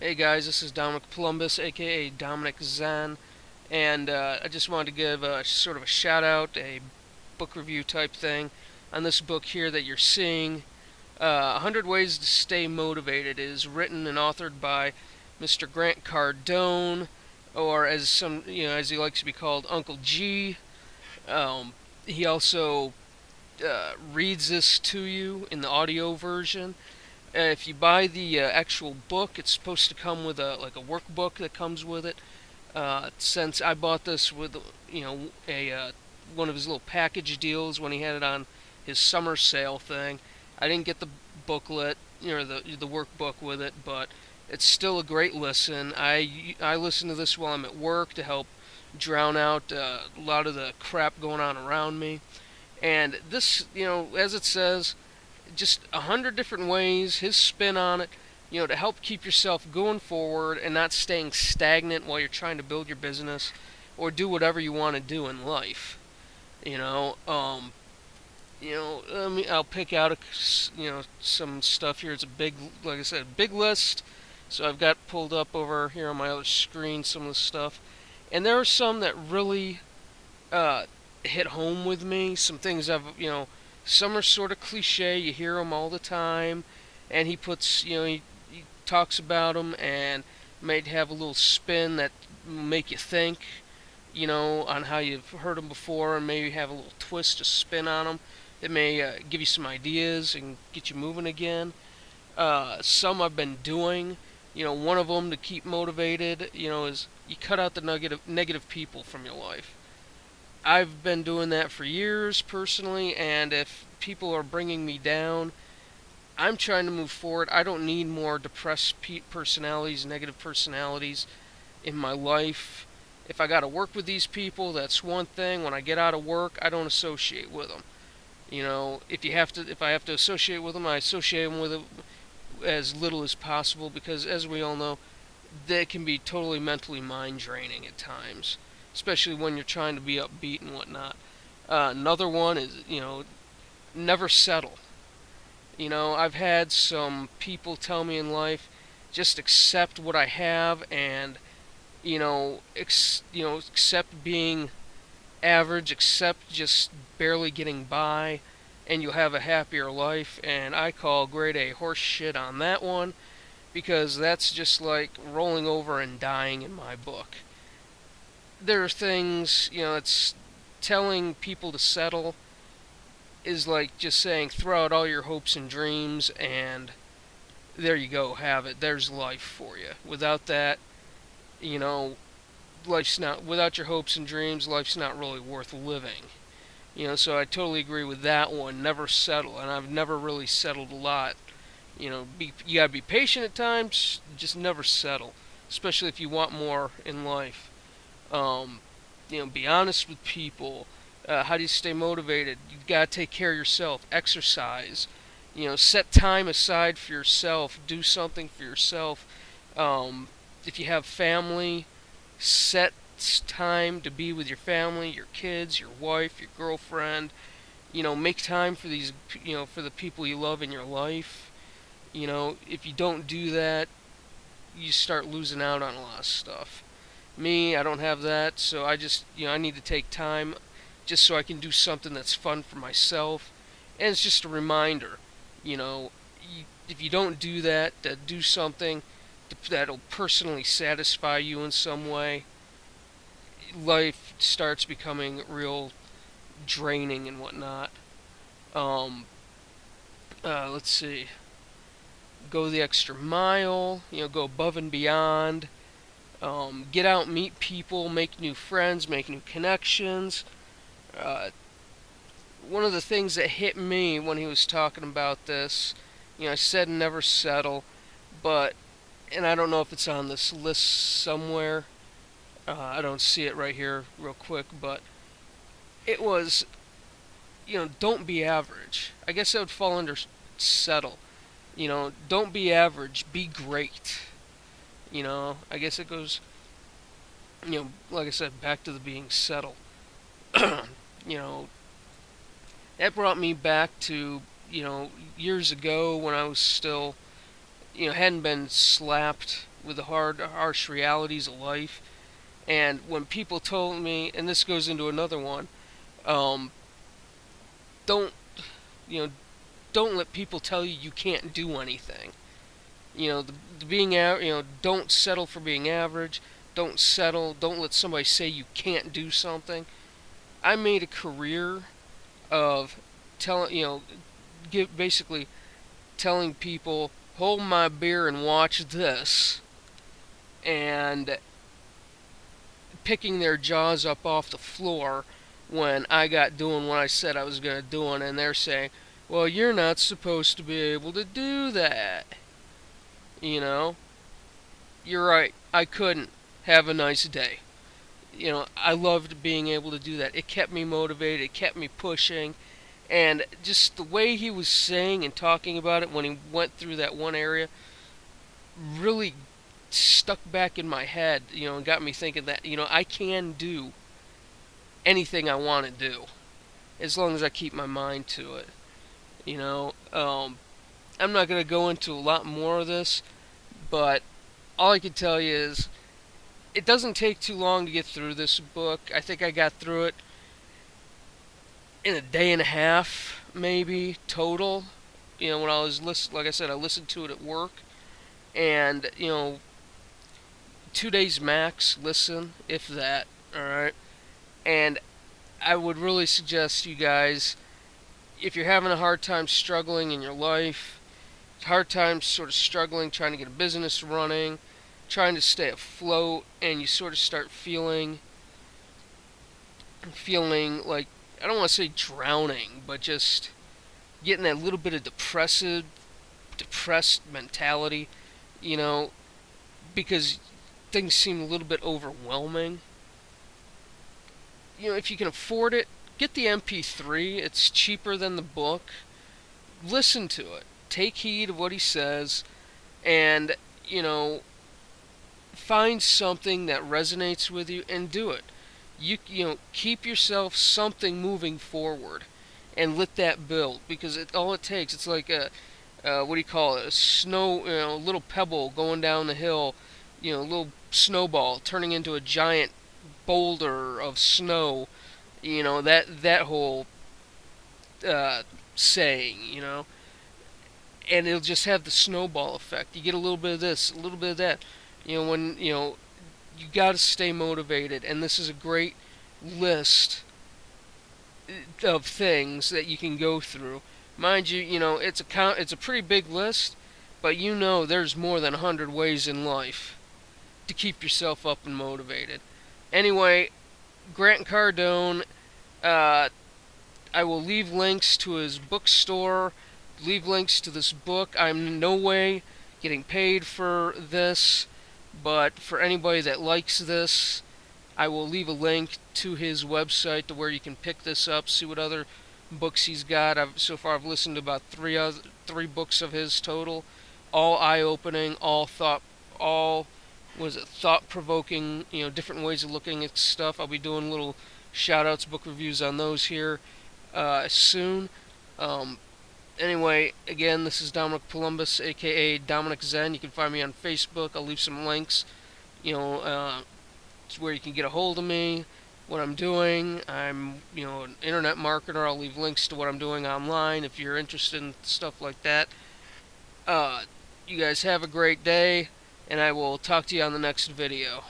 Hey guys, this is Dominic Columbus, aka Dominic Zen, and I just wanted to give a sort of a shout out, a book review type thing on this book here that you're seeing. 100 Ways to Stay Motivated is written and authored by Mr. Grant Cardone, or as as he likes to be called, Uncle G. Um, he also reads this to you in the audio version. If you buy the actual book, it's supposed to come with a workbook that comes with it. Since I bought this with a one of his little package deals when he had it on his summer sale thing, I didn't get the booklet the workbook with it, but it's still a great listen. I listen to this while I'm at work to help drown out a lot of the crap going on around me. And this, as it says, just 100 different ways, his spin on it, to help keep yourself going forward and not staying stagnant while you're trying to build your business or do whatever you want to do in life. You know, um, I'll pick out some stuff here. It's a big, like I said, big list. So I've got pulled up over here on my other screen some of the stuff, and there are some that really uh, hit home with me. Some things some are sort of cliche. You hear them all the time, and he puts, he talks about them and might have a little spin that make you think, on how you've heard them before, and maybe have a little twist, a spin on them that may give you some ideas and get you moving again. Some I've been doing. One of them to keep motivated, is you cut out the negative people from your life. I've been doing that for years personally, and if people are bringing me down, I'm trying to move forward. I don't need more depressed personalities, negative personalities in my life. If I got to work with these people, that's one thing. When I get out of work, I don't associate with them. If I have to associate with them, I associate them with it as little as possible because, as we all know, they can be totally mentally mind draining at times, especially when you're trying to be upbeat and whatnot. Another one is, never settle. I've had some people tell me in life, just accept what I have and, accept being average, accept just barely getting by, and you'll have a happier life. And I call grade A horse shit on that one because that's just like rolling over and dying in my book. There are things, it's telling people to settle is like just saying throw out all your hopes and dreams and there you go, have it. There's life for you. Without that, you know, life's not, without your hopes and dreams, life's not really worth living. So I totally agree with that one. Never settle, and I've never really settled a lot. You gotta be patient at times. Just never settle, especially if you want more in life. Um, be honest with people. How do you stay motivated? You gotta take care of yourself. Exercise. Set time aside for yourself. Do something for yourself. If you have family, set time to be with your family, your kids, your wife, your girlfriend. Make time for these, for the people you love in your life. If you don't do that, you start losing out on a lot of stuff. Me, I don't have that, so I just, I need to take time just so I can do something that's fun for myself. And it's just a reminder, you know, if you don't do that, do something that'll personally satisfy you in some way, life starts becoming real draining and whatnot. Um, let's see. Go the extra mile, go above and beyond. Get out, meet people, make new friends, make new connections. Uh, One of the things that hit me when he was talking about this, I said never settle, but, and I don't know if it's on this list somewhere. I don't see it right here real quick, but it was, don't be average. I guess that would fall under settle. Don't be average, be great. I guess it goes, like I said, back to the being settle. you know, that brought me back to, years ago when I was still, hadn't been slapped, with the harsh realities of life. And when people told me, and this goes into another one, um, don't you know, don't let people tell you you can't do anything. The being don't settle for being average. Don't settle. Don't let somebody say you can't do something. I made a career of telling, basically telling people, hold my beer and watch this, and picking their jaws up off the floor when I got doing what I said I was going to do, and they're saying, well, you're not supposed to be able to do that. You know, you're right, I couldn't. Have a nice day. I loved being able to do that. It kept me motivated, it kept me pushing, and just the way he was saying and talking about it when he went through that one area really stuck back in my head, and got me thinking that, I can do anything I want to do as long as I keep my mind to it. You know, I'm not going to go into a lot more of this, but all I can tell you is it doesn't take too long to get through this book. I think I got through it in a day and a half, maybe total. When I was like I said, I listened to it at work, and 2 days max. Listen, if that. All right, and I would really suggest you guys, if you're having a hard time struggling in your life, hard time sort of struggling trying to get a business running, trying to stay afloat, and you sort of start feeling like, I don't want to say drowning, but just getting that little bit of depressed mentality, you know, because things seem a little bit overwhelming. If you can afford it, get the MP3. It's cheaper than the book. Listen to it. Take heed of what he says, and, find something that resonates with you and do it. Keep yourself something moving forward, and let that build, because all it takes, it's like a what do you call it? A snow, little pebble going down the hill, a little snowball turning into a giant boulder of snow. That whole saying, and it'll just have the snowball effect. You get a little bit of this, a little bit of that. When you got to stay motivated, and this is a great list of things that you can go through. Mind you, it's a pretty big list, but there's more than 100 ways in life to keep yourself up and motivated. Anyway, Grant Cardone, I will leave links to his bookstore, leave links to this book. I'm in no way getting paid for this, but for anybody that likes this, I will leave a link to his website to where you can pick this up, see what other books he's got. So far I've listened to about three books of his total, all eye-opening, all thought-provoking, different ways of looking at stuff. I'll be doing little shout-outs, book reviews on those here soon. Anyway, again, this is Dominic Columbus, aka Dominic Zen. You can find me on Facebook. I'll leave some links, where you can get a hold of me, what I'm doing. I'm, an internet marketer. I'll leave links to what I'm doing online if you're interested in stuff like that. You guys have a great day, and I will talk to you on the next video.